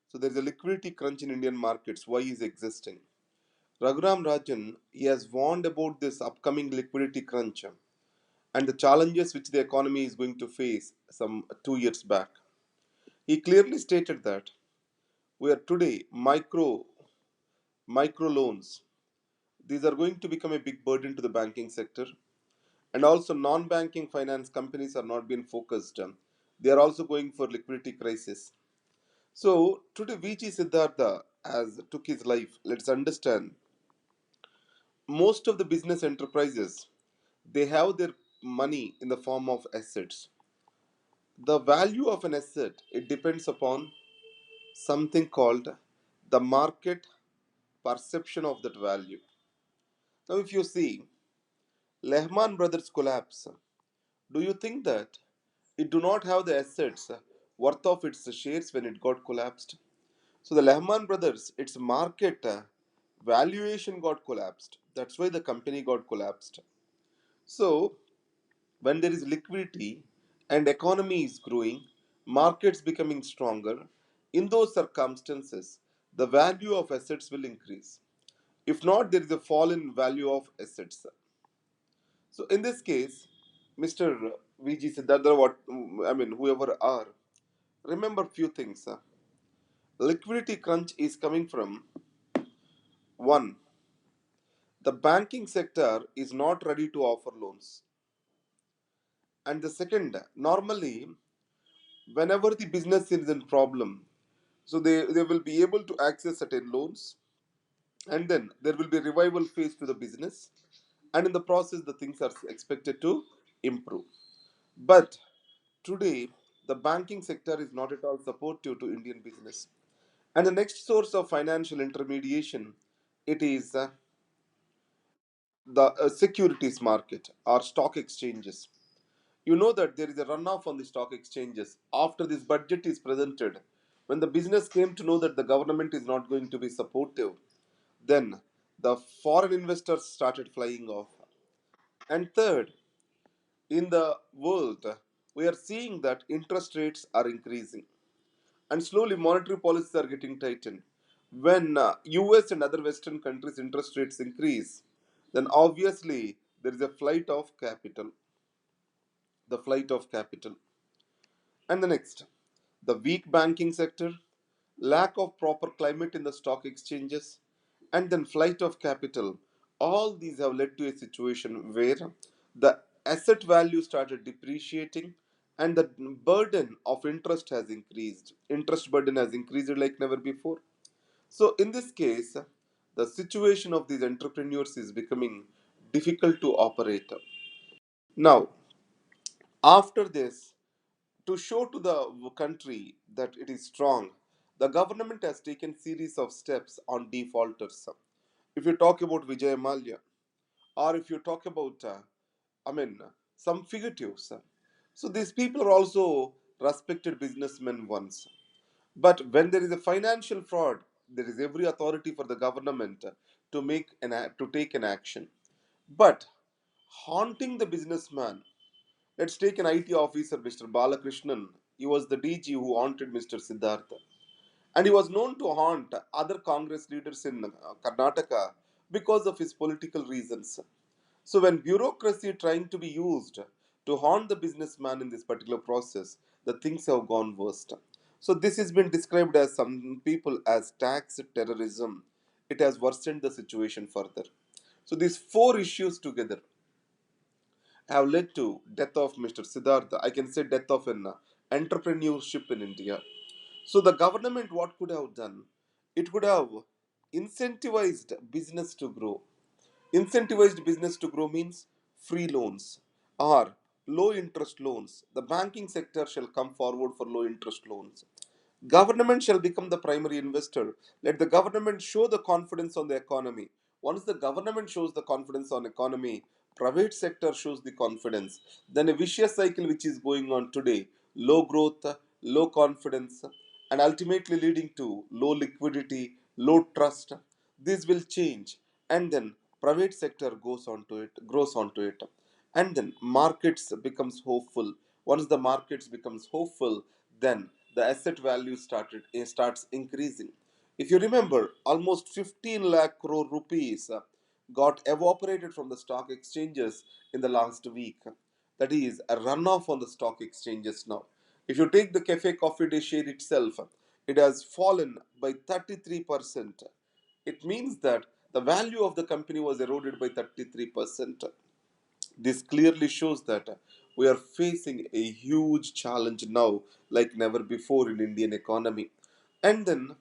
So there is a liquidity crunch in Indian markets. Why is existing? Raghuram Rajan, he has warned about this upcoming liquidity crunch and the challenges which the economy is going to face some 2 years back. He clearly stated that we are today micro loans. These are going to become a big burden to the banking sector, and also non-banking finance companies are not being focused. They are also going for liquidity crisis. So today VG Siddhartha has took his life. Let's understand most of the business enterprises, they have their money in the form of assets. The value of an asset, it depends upon something called the market perception of that value. Now if you see Lehman Brothers collapse, do you think that it do not have the assets worth of its shares when it got collapsed? So the Lehman Brothers, its market valuation got collapsed. That's why the company got collapsed. So when there is liquidity and economy is growing, markets becoming stronger, in those circumstances, the value of assets will increase. If not, there is a fall in value of assets. So in this case, Mr. VG Siddhartha, what I mean, whoever are, remember few things. Liquidity crunch is coming from one, the banking sector is not ready to offer loans, and the second, normally whenever the business is in problem, so they will be able to access certain loans, and then there will be a revival phase to the business, and in the process the things are expected to improve. But today the banking sector is not at all supportive to Indian business, and the next source of financial intermediation, it is the securities market or stock exchanges. You know that there is a runoff on the stock exchanges after this budget is presented. When the business came to know that the government is not going to be supportive, then the foreign investors started flying off. And third, in the world, we are seeing that interest rates are increasing and slowly monetary policies are getting tightened. When US and other Western countries' interest rates increase, then obviously there is a flight of capital. And the next, the weak banking sector, lack of proper climate in the stock exchanges, and then flight of capital. All these have led to a situation where the asset value started depreciating and the burden of interest has increased. Interest burden has increased like never before. So, in this case, the situation of these entrepreneurs is becoming difficult to operate. Now, after this, to show to the country that it is strong, the government has taken series of steps on defaulters. If you talk about Vijay Mallya, or if you talk about, I mean, some fugitives, so these people are also respected businessmen once. But when there is a financial fraud, there is every authority for the government to take an action. But haunting the businessman, let's take an IT officer, Mr. Balakrishnan. He was the DG who haunted Mr. Siddhartha. And he was known to haunt other Congress leaders in Karnataka because of his political reasons. So, when bureaucracy trying to be used to haunt the businessman in this particular process, the things have gone worst. So, this has been described as some people as tax terrorism. It has worsened the situation further. So, these four issues together have led to death of Mr. Siddhartha. I can say death of an entrepreneurship in India. So the government what could have done? It could have incentivized business to grow. Incentivized business to grow means free loans or low interest loans. The banking sector shall come forward for low interest loans. Government shall become the primary investor. Let the government show the confidence on the economy. Once the government shows the confidence on economy, private sector shows the confidence. Then a vicious cycle which is going on today, low growth, low confidence, and ultimately leading to low liquidity, low trust. This will change, and then private sector grows onto it, and then markets becomes hopeful. Once the markets becomes hopeful, then the asset value starts increasing. If you remember, almost 15 lakh crore rupees got evaporated from the stock exchanges in the last week. That is a runoff on the stock exchanges now. If you take the Cafe Coffee Day share itself, it has fallen by 33%. It means that the value of the company was eroded by 33%. This clearly shows that we are facing a huge challenge now, like never before in Indian economy. And then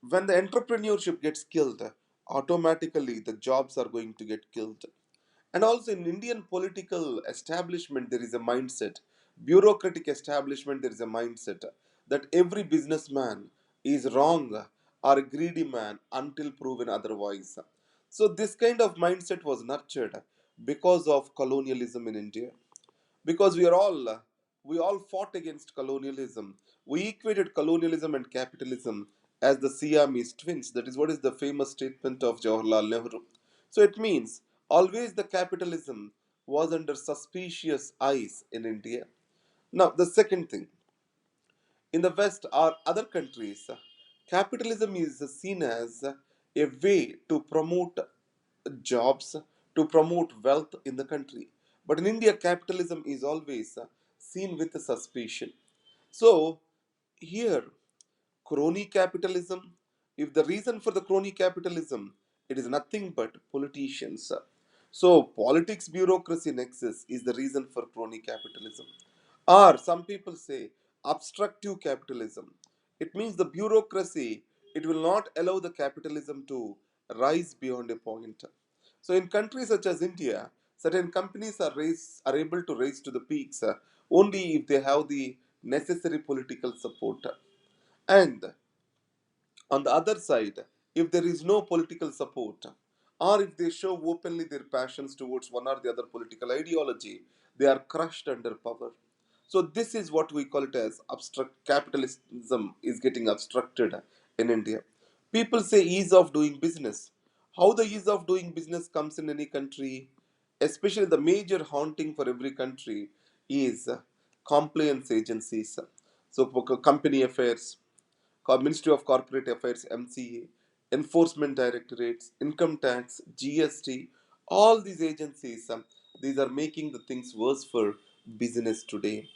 when the entrepreneurship gets killed, automatically the jobs are going to get killed. And also in Indian political establishment, there is a mindset, bureaucratic establishment, there is a mindset that every businessman is wrong or a greedy man until proven otherwise. So this kind of mindset was nurtured because of colonialism in India, because we all fought against colonialism. We equated colonialism and capitalism as the Siamese twins. That is what is the famous statement of Jawaharlal Nehru. So it means always the capitalism was under suspicious eyes in India. Now the second thing, in the West or other countries, capitalism is seen as a way to promote jobs, to promote wealth in the country. But in India, capitalism is always seen with suspicion. So, here, crony capitalism, if the reason for the crony capitalism, it is nothing but politicians. So, politics bureaucracy nexus is the reason for crony capitalism. Or some people say obstructive capitalism. It means the bureaucracy, it will not allow the capitalism to rise beyond a point. So in countries such as India, certain companies are able to rise to the peaks only if they have the necessary political support. And on the other side, if there is no political support, or if they show openly their passions towards one or the other political ideology, they are crushed under power. So this is what we call it as obstruct capitalism is getting obstructed in India. People say ease of doing business. How the ease of doing business comes in any country, especially the major haunting for every country is compliance agencies. So company affairs, Ministry of Corporate Affairs (MCA), Enforcement Directorates, Income Tax, GST, all these agencies, these are making the things worse for business today.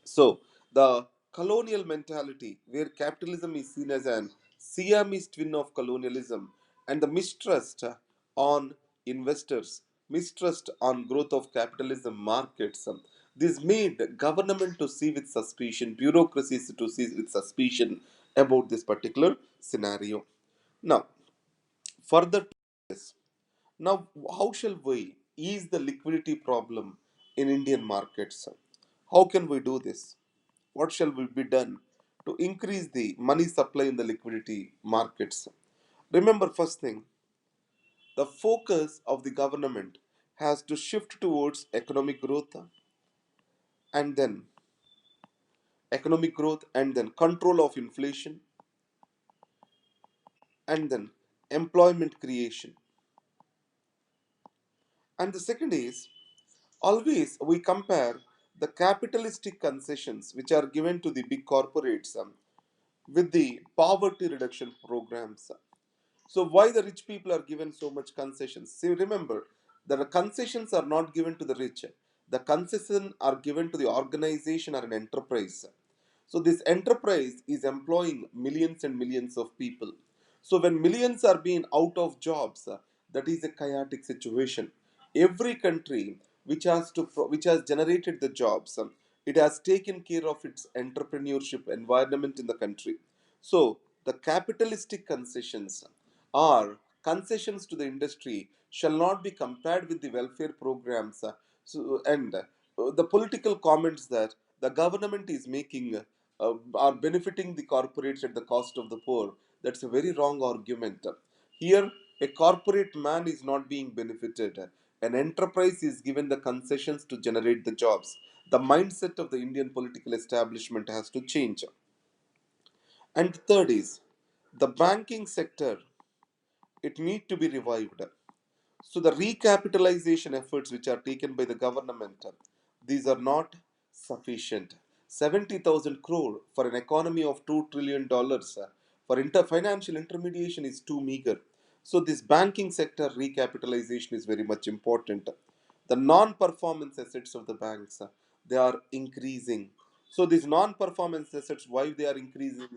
So, the colonial mentality, where capitalism is seen as an Siamese twin of colonialism, and the mistrust on investors, mistrust on growth of capitalism markets, this made government to see with suspicion, bureaucracies to see with suspicion about this particular scenario. Now, further to this, now how shall we ease the liquidity problem in Indian markets? How can we do this? What shall be done to increase the money supply in the liquidity markets? Remember, first thing, the focus of the government has to shift towards and then economic growth and then control of inflation and then employment creation. And the second is, always we compare the capitalistic concessions which are given to the big corporates with the poverty reduction programs. So why the rich people are given so much concessions? See, remember that the concessions are not given to the rich. The concessions are given to the organization or an enterprise. So this enterprise is employing millions and millions of people. So when millions are being out of jobs, that is a chaotic situation. Every country which has generated the jobs, it has taken care of its entrepreneurship environment in the country. So the capitalistic concessions or concessions to the industry shall not be compared with the welfare programs. And the political comments that the government is making are benefiting the corporates at the cost of the poor. That's a very wrong argument. Here, a corporate man is not being benefited. An enterprise is given the concessions to generate the jobs. The mindset of the Indian political establishment has to change. And third is the banking sector, it need to be revived. So the recapitalization efforts which are taken by the government, these are not sufficient. 70,000 crore for an economy of $2 trillion for financial intermediation is too meager. So this banking sector recapitalization is very much important. The non-performance assets of the banks, they are increasing. So these non-performance assets, why they are increasing?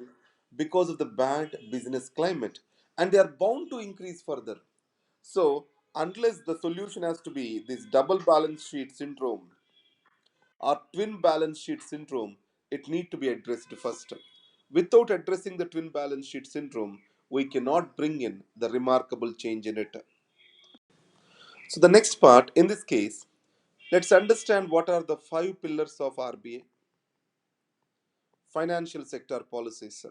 Because of the bad business climate, and they are bound to increase further. So unless the solution has to be this double balance sheet syndrome or twin balance sheet syndrome, it need to be addressed first. Without addressing the twin balance sheet syndrome, we cannot bring in the remarkable change in it. So the next part, in this case, let's understand what are the five pillars of RBA financial sector policies.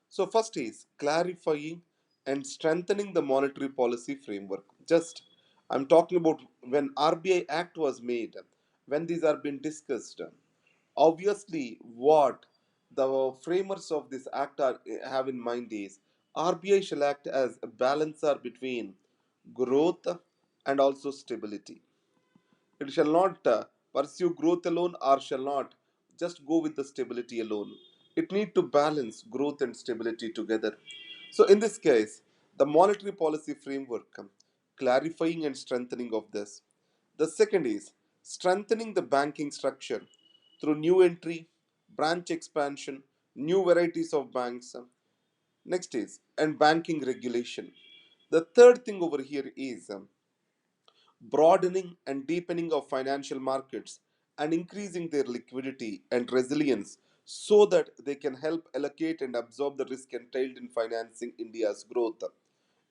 So first is clarifying and strengthening the monetary policy framework. Just I'm talking about when RBI Act was made, when these are being discussed. Obviously, what the framers of this act have in mind is RBI shall act as a balancer between growth and also stability. It shall not pursue growth alone or shall not just go with the stability alone. It need to balance growth and stability together. So in this case, the monetary policy framework, clarifying and strengthening of this. The second is strengthening the banking structure through new entry, branch expansion, new varieties of banks. Next is and banking regulation. The third thing over here is broadening and deepening of financial markets and increasing their liquidity and resilience so that they can help allocate and absorb the risk entailed in financing India's growth.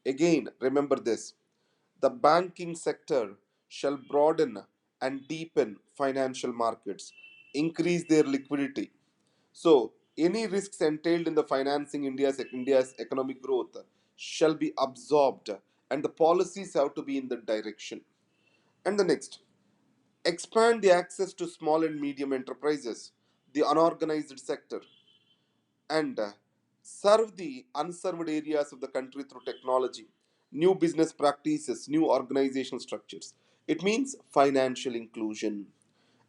Again, remember this, the banking sector shall broaden and deepen financial markets, increase their liquidity. So, any risks entailed in the financing India's economic growth shall be absorbed, and the policies have to be in that direction. And the next, expand the access to small and medium enterprises, the unorganized sector, and serve the unserved areas of the country through technology, new business practices, new organizational structures. It means financial inclusion.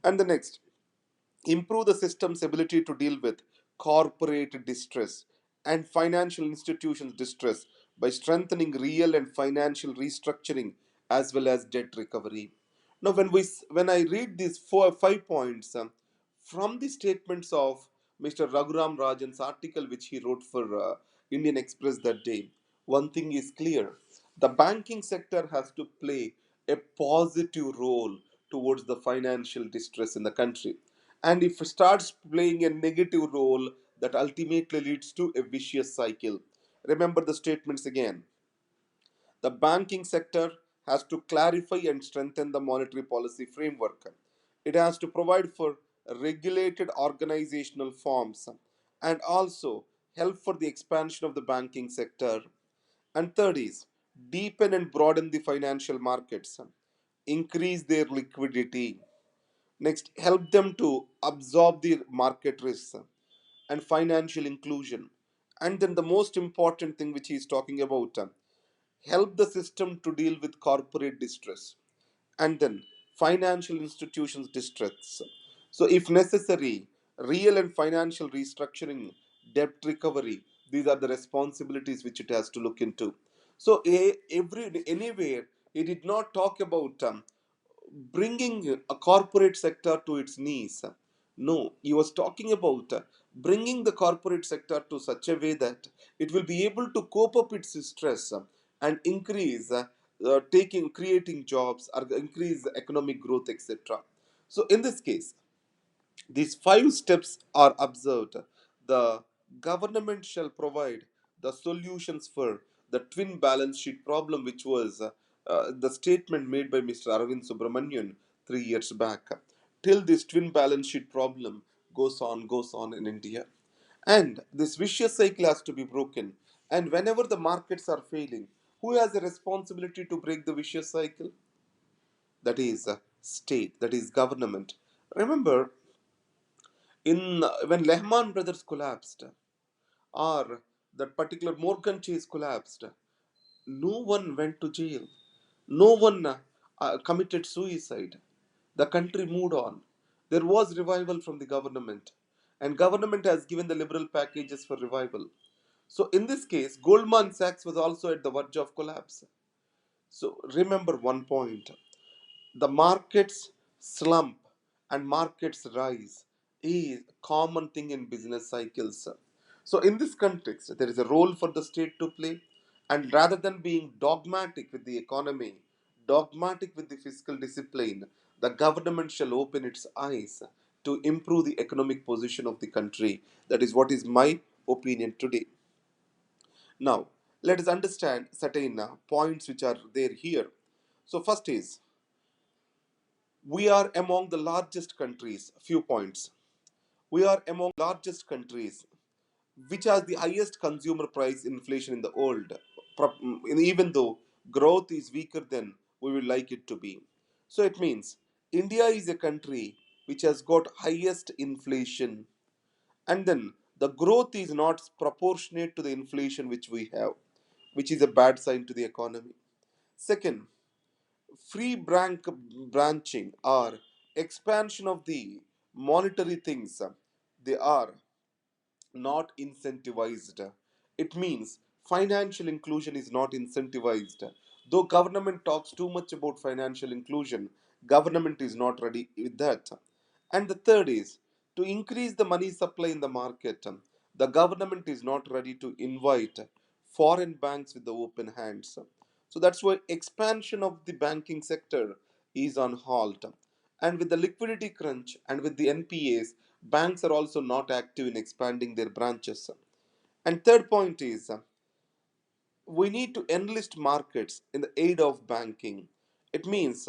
And the next, improve the system's ability to deal with corporate distress and financial institutions distress by strengthening real and financial restructuring as well as debt recovery. Now when I read these 5 points, from the statements of Mr. Raghuram Rajan's article which he wrote for Indian Express that day, one thing is clear, the banking sector has to play a positive role towards the financial distress in the country, and if it starts playing a negative role, that ultimately leads to a vicious cycle. Remember the statements again. The banking sector has to clarify and strengthen the monetary policy framework. It has to provide for regulated organizational forms and also help for the expansion of the banking sector. And third is deepen and broaden the financial markets, increase their liquidity. Next, help them to absorb the market risks and financial inclusion. And then the most important thing which he is talking about, help the system to deal with corporate distress and then financial institutions distress. So, if necessary, real and financial restructuring, debt recovery, these are the responsibilities which it has to look into. So, anywhere he did not talk about bringing a corporate sector to its knees. No, he was talking about bringing the corporate sector to such a way that it will be able to cope up its stress and increase taking creating jobs or increase economic growth, etc. So in this case, these 5 steps are observed. The government shall provide the solutions for the twin balance sheet problem, which was the statement made by Mr. Arvind Subramanian 3 years back. Till this twin balance sheet problem goes on in India. And this vicious cycle has to be broken. And whenever the markets are failing, who has a responsibility to break the vicious cycle? That is state, that is government. Remember, in when Lehman Brothers collapsed, or that particular Morgan Chase collapsed, no one went to jail. No one committed suicide. The country moved on. There was revival from the government. and government has given the liberal packages for revival. So in this case, Goldman Sachs was also at the verge of collapse. So remember one point: the markets slump and markets rise is a common thing in business cycles. So in this context, there is a role for the state to play, and rather than being dogmatic with the economy, dogmatic with the fiscal discipline, the government shall open its eyes to improve the economic position of the country. That is what is my opinion today. Now, let us understand certain points which are there here. So, first is we are among the largest countries. Few points. We are among largest countries which has the highest consumer price inflation in the world, even though growth is weaker than we would like it to be. So it means India is a country which has got highest inflation, and then the growth is not proportionate to the inflation which we have, which is a bad sign to the economy. Second, free branching or expansion of the monetary things, they are not incentivized. It means financial inclusion is not incentivized. Though government talks too much about financial inclusion, government is not ready with that. And the third is to increase the money supply in the market. The government is not ready to invite foreign banks with the open hands. So that's why expansion of the banking sector is on halt. And with the liquidity crunch and with the NPAs, banks are also not active in expanding their branches. And third point is we need to enlist markets in the aid of banking. It means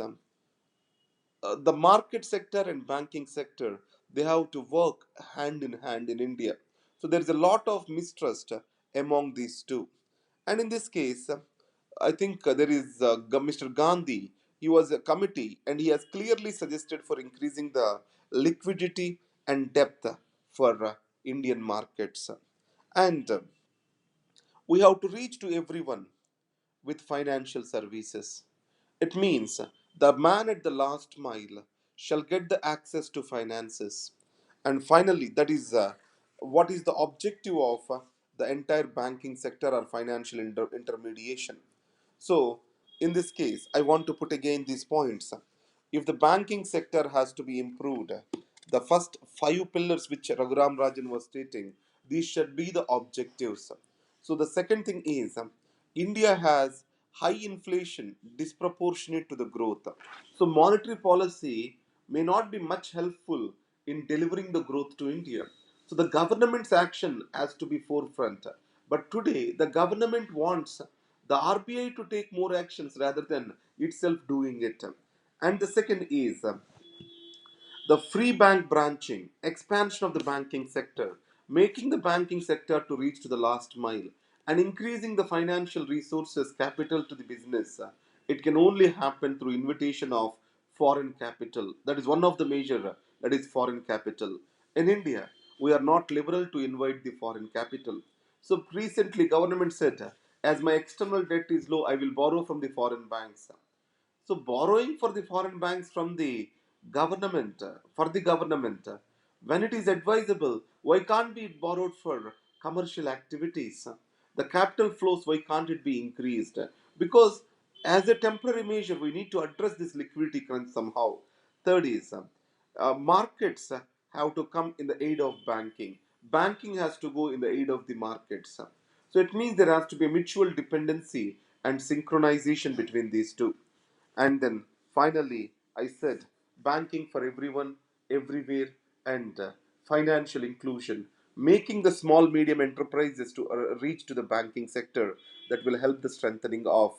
the market sector and banking sector, they have to work hand in hand in India. So there is a lot of mistrust among these two. And in this case, I think there is Mr. Gandhi. He was a committee and he has clearly suggested for increasing the liquidity and depth for Indian markets. And we have to reach to everyone with financial services. It means the man at the last mile shall get the access to finances. And finally, that is what is the objective of the entire banking sector or financial intermediation. So, in this case, I want to put again these points. If the banking sector has to be improved, the first five pillars which Raghuram Rajan was stating, these should be the objectives. So, the second thing is India has high inflation disproportionate to the growth. So, monetary policy may not be much helpful in delivering the growth to India. So, the government's action has to be forefront. But today, the government wants the RBI to take more actions rather than itself doing it. And the second is the free bank branching, expansion of the banking sector, making the banking sector to reach to the last mile, and increasing the financial resources, capital to the business. It can only happen through invitation of foreign capital. That is one of the measure. That is foreign capital. In India, we are not liberal to invite the foreign capital. So recently, government said, as my external debt is low, I will borrow from the foreign banks. So borrowing for the foreign banks from the government, for the government, when it is advisable, why can't be borrowed for commercial activities? The capital flows, why can't it be increased? Because as a temporary measure, we need to address this liquidity crunch somehow. Third is markets have to come in the aid of banking. Banking has to go in the aid of the markets. So it means there has to be a mutual dependency and synchronization between these two. And then finally, I said banking for everyone, everywhere, and financial inclusion, making the small medium enterprises to reach to the banking sector that will help the strengthening of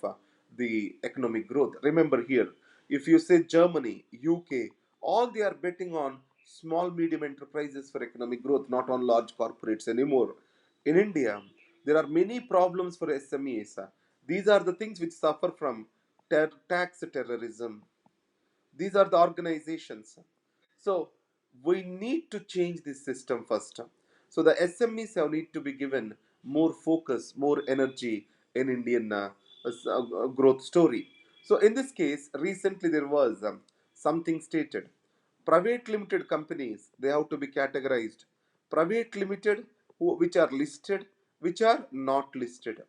the economic growth. Remember here, if you say Germany, UK, all they are betting on small medium enterprises for economic growth, not on large corporates anymore. In India, there are many problems for SMEs. These are the things which suffer from tax terrorism. These are the organizations. So we need to change this system first. So the SMEs have need to be given more focus, more energy in Indian growth story. So in this case, recently there was something stated. Private limited companies, they have to be categorized. private limited, which are listed, which are not listed.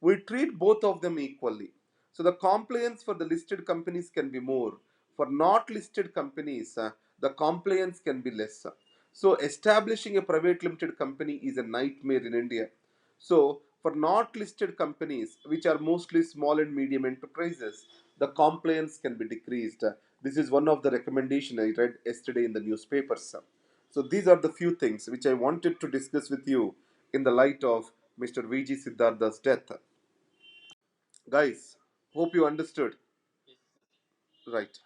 We treat both of them equally. So the compliance for the listed companies can be more. For not listed companies, the compliance can be less. So establishing a private limited company is a nightmare in India. So for not listed companies, which are mostly small and medium enterprises, the compliance can be decreased. This is one of the recommendation I read yesterday in the newspapers. So these are the few things which I wanted to discuss with you in the light of Mr. VG Siddhartha's death. Guys, hope you understood. Right.